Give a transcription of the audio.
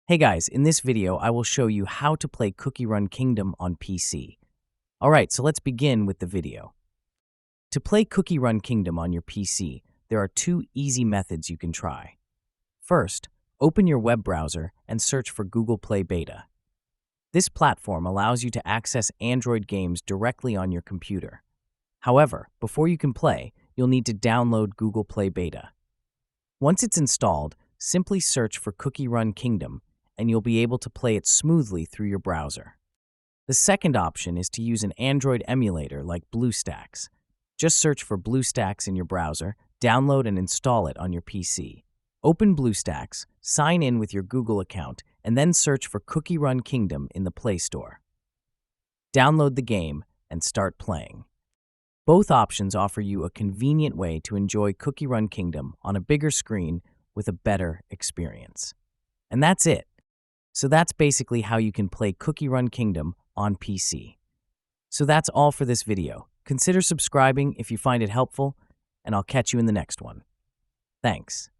Hey guys, in this video I will show you how to play Cookie Run Kingdom on PC. Alright, so let's begin with the video. To play Cookie Run Kingdom on your PC, there are two easy methods you can try. First, open your web browser and search for Google Play Beta. This platform allows you to access Android games directly on your computer. However, before you can play, you'll need to download Google Play Beta. Once it's installed, simply search for Cookie Run Kingdom and you'll be able to play it smoothly through your browser. The second option is to use an Android emulator like BlueStacks. Just search for BlueStacks in your browser, download and install it on your PC. Open BlueStacks, sign in with your Google account, and then search for Cookie Run Kingdom in the Play Store. Download the game and start playing. Both options offer you a convenient way to enjoy Cookie Run Kingdom on a bigger screen with a better experience. And that's it. So that's basically how you can play Cookie Run Kingdom on PC. So that's all for this video. Consider subscribing if you find it helpful, and I'll catch you in the next one. Thanks.